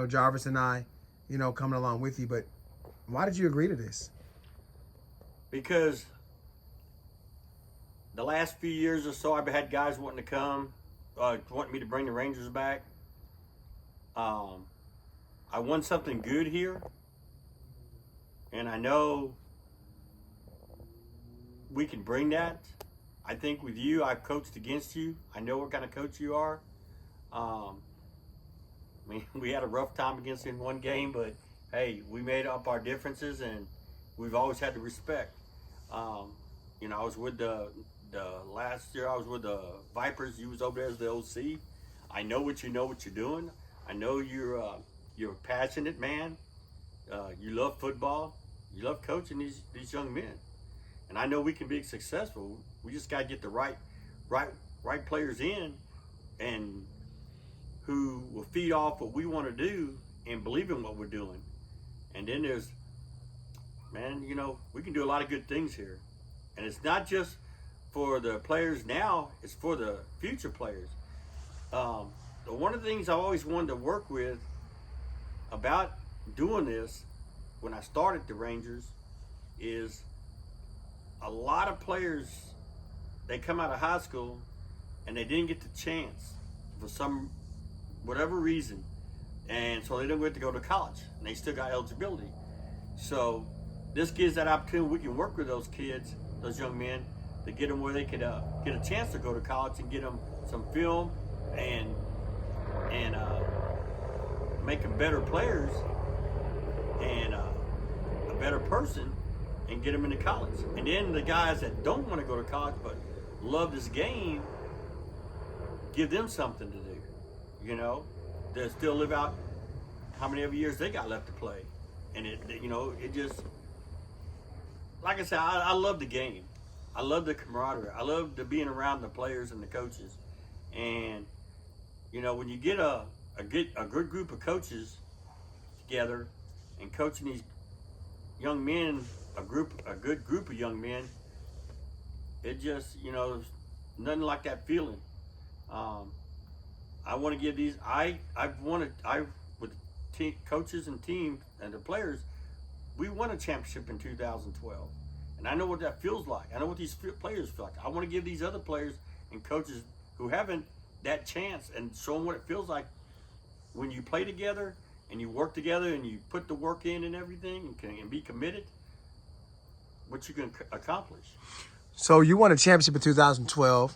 Jarvis and I, coming along with you. But why did you agree to this? Because the last few years or so, I've had guys wanting to come, wanting me to bring the Rangers back. I want something good here, and I know we can bring that. I think with you, I've coached against you. I know what kind of coach you are. We had a rough time against you in one game, but hey, we made up our differences, and we've always had the respect. I was with the last year. I was with the Vipers. You was over there as the OC. I know what you're doing. I know you're a passionate man. You love football. You love coaching these young men, and I know we can be successful. We just got to get the right players in, and who will feed off what we want to do and believe in what we're doing. And then there's, man, we can do a lot of good things here. And it's not just for the players now, it's for the future players. One of the things I always wanted to work with about doing this when I started the Rangers is a lot of players, they come out of high school and they didn't get the chance for some whatever reason, and so they didn't get to go to college, and they still got eligibility. So this gives that opportunity. We can work with those kids, those young men, to get them where they could get a chance to go to college and get them some film and make them better players and a better person, and get them into college. And then the guys that don't want to go to college but love this game, give them something to do. They still live out how many years they got left to play. And it just, like I said, I love the game. I love the camaraderie. I love being around the players and the coaches. And, when you get a good group of coaches together and coaching these young men, a good group of young men, it just, there's nothing like that feeling. I want to give these. With coaches and team and the players, we won a championship in 2012, and I know what that feels like. I know what these players feel like. I want to give these other players and coaches who haven't that chance and show them what it feels like when you play together and you work together and you put the work in and everything and be committed. What you can accomplish. So you won a championship in 2012.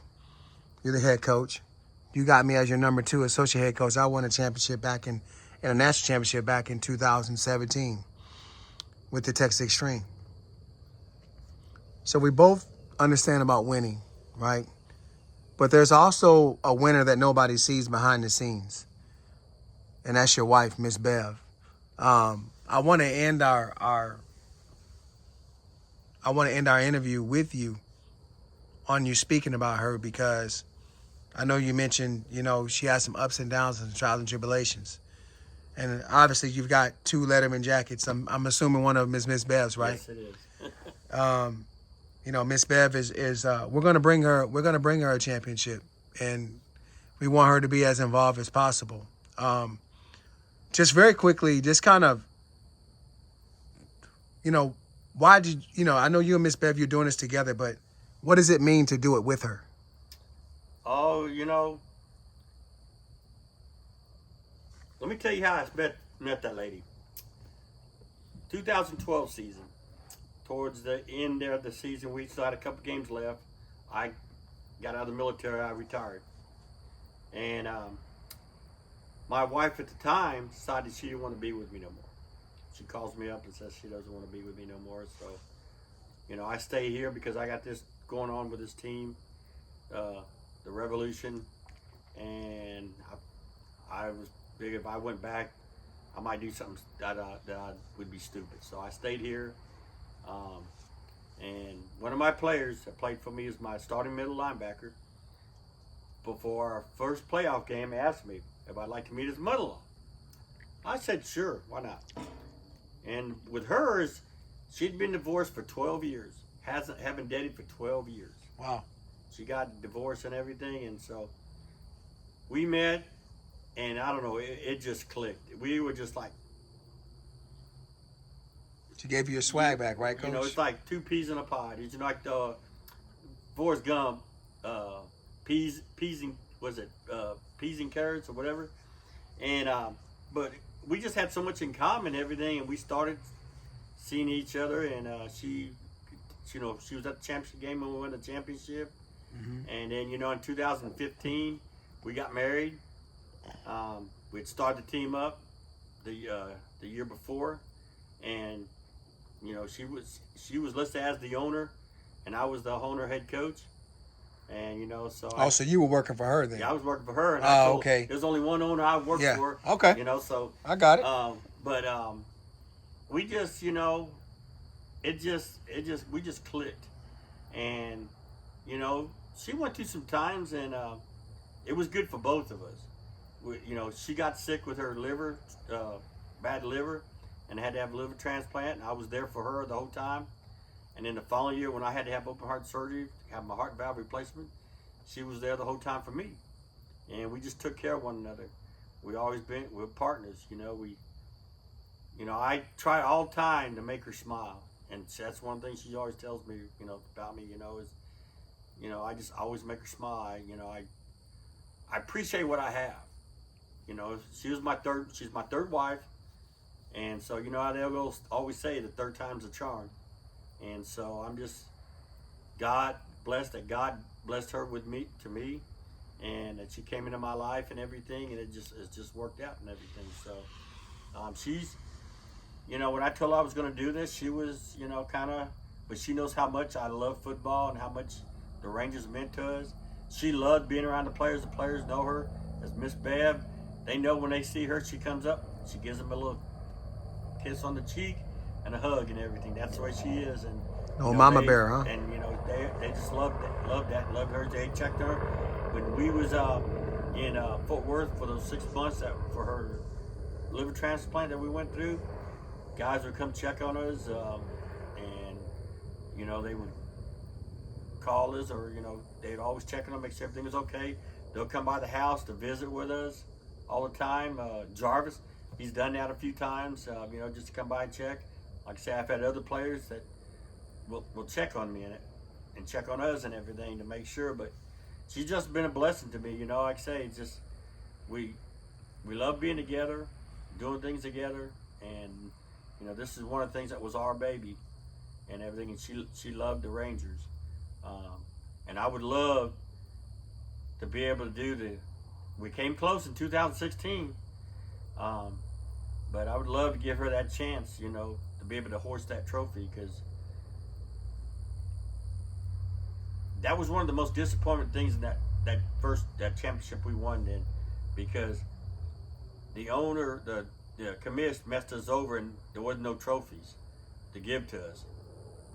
You're the head coach. You got me as your number 2 associate head coach. I won a championship and a national championship back in 2017 with the Texas Extreme. So we both understand about winning, right? But there's also a winner that nobody sees behind the scenes, and that's your wife, Miss Bev. I want to end our interview with you on you speaking about her, because I know you mentioned, she has some ups and downs and trials and tribulations. And obviously you've got 2 Letterman jackets. I'm assuming one of them is Miss Bev's, right? Yes, it is. Miss Bev is we're gonna bring her a championship, and we want her to be as involved as possible. Just very quickly, just kind of, why did I know you and Miss Bev, you're doing this together, but what does it mean to do it with her? Oh, let me tell you how I met that lady. 2012 season, towards the end there of the season, we still had a couple games left. I got out of the military, I retired. And my wife at the time decided she didn't want to be with me no more. She calls me up and says she doesn't want to be with me no more. So, I stay here because I got this going on with this team, the Revolution, and I was big. If I went back, I might do something that would be stupid. So I stayed here, and one of my players that played for me is my starting middle linebacker. Before our first playoff game, asked me if I'd like to meet his mother-in-law. I said, sure, why not? And with hers, she'd been divorced for 12 years. Haven't dated for 12 years. Wow. She got divorced and everything, and so we met, and I don't know, it just clicked. We were just like, She gave you your swag back, right, Coach? you know, it's like two peas in a pod. It's like the Forrest Gump, peas and was it peas and carrots or whatever, and but we just had so much in common, and everything, and we started seeing each other, and she, you know, she was at the championship game when we won the championship, and then, you know, in 2015 we got married. We'd started the team up the year before, and you know, she was listed as the owner, and I was the owner head coach. And you know, so so you were working for her then? Yeah, I was working for her. And okay. There's only one owner I worked for. Okay. You know, so I got it. But we just, you know, we just clicked, and you know, she went through some times, and it was good for both of us. You know, she got sick with her liver, bad liver, and had to have a liver transplant. And I was there for her the whole time. And then the following year, when I had to have open heart surgery, have my heart valve replacement, she was there the whole time for me. And we just took care of one another. We're partners, you know. I try all the time to make her smile. And that's one thing she always tells me, you know, about me, you know, is, you know, I just always make her smile. You know, I appreciate what I have. You know, she's my third wife. And so, you know how they'll always say the third time's a charm. And so I'm just God blessed her with me, and that she came into my life and everything, and it's just worked out and everything. So she's, you know, when I told her I was going to do this, she was, you know, but she knows how much I love football and how much the Rangers meant to us. She loved being around the players. The players know her as Miss Bev. They know when they see her, she comes up, she gives them a little kiss on the cheek and a hug and everything. That's the way she is. And Mama bear, huh? And you know, they just loved her. They checked her when we was in Fort Worth for those 6 months for her liver transplant that we went through. Guys would come check on us, and you know, they would call us, or you know, they'd always check on us, make sure everything was okay. They'll come by the house to visit with us all the time. Jarvis, he's done that a few times, you know, just to come by and check. Like I say, I've had other players that will check on me in it and check on us and everything to make sure. But she's just been a blessing to me, you know. Like I say, it's just we love being together, doing things together, and you know, this is one of the things that was our baby and everything. And she loved the Rangers, and I would love to be able to do we came close in 2016. But I would love to give her that chance, you know, to be able to hoist that trophy, because that was one of the most disappointing things in that championship we won then, because the owner, the commish messed us over, and there wasn't no trophies to give to us,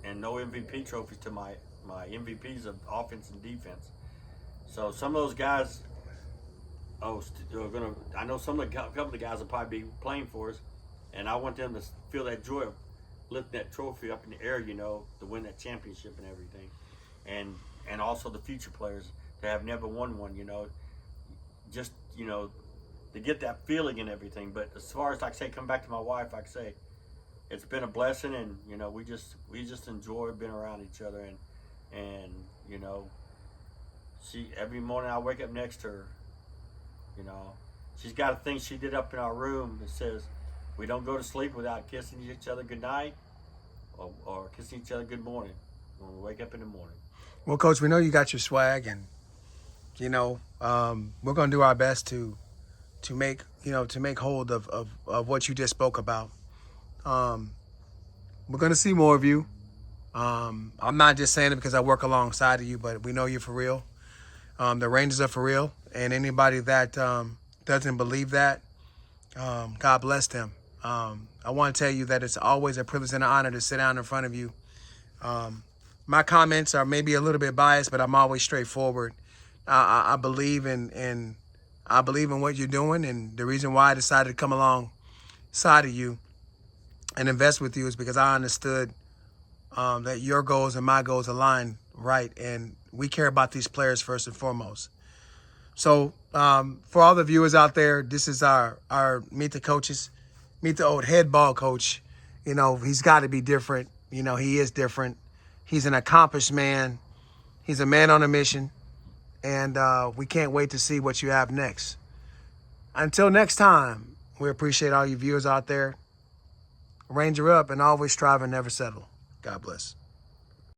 and no MVP trophies to my MVPs of offense and defense. So some of those guys, I know a couple of the guys will probably be playing for us, and I want them to feel that joy of lifting that trophy up in the air, you know, to win that championship and everything, and also the future players that have never won one, you know, just, you know, to get that feeling and everything. But as far as, like I say, come back to my wife, like I say, it's been a blessing, and you know, we just enjoy being around each other, and you know, every morning I wake up next to her. You know, she's got a thing she did up in our room that says, we don't go to sleep without kissing each other goodnight or kissing each other good morning when we wake up in the morning. Well, Coach, we know you got your swag, and, you know, we're going to do our best to make hold of what you just spoke about. We're going to see more of you. I'm not just saying it because I work alongside of you, but we know you're for real. The Rangers are for real, and anybody that doesn't believe that, God bless them. I want to tell you that it's always a privilege and an honor to sit down in front of you. My comments are maybe a little bit biased, but I'm always straightforward. I believe in what you're doing, and the reason why I decided to come alongside of you and invest with you is because I understood that your goals and my goals align right, and we care about these players first and foremost. So for all the viewers out there, this is our Meet the Coaches, Meet the Old Head Ball Coach. You know, he's got to be different. You know, he is different. He's an accomplished man. He's a man on a mission. And we can't wait to see what you have next. Until next time, we appreciate all you viewers out there. Ranger up and always strive and never settle. God bless.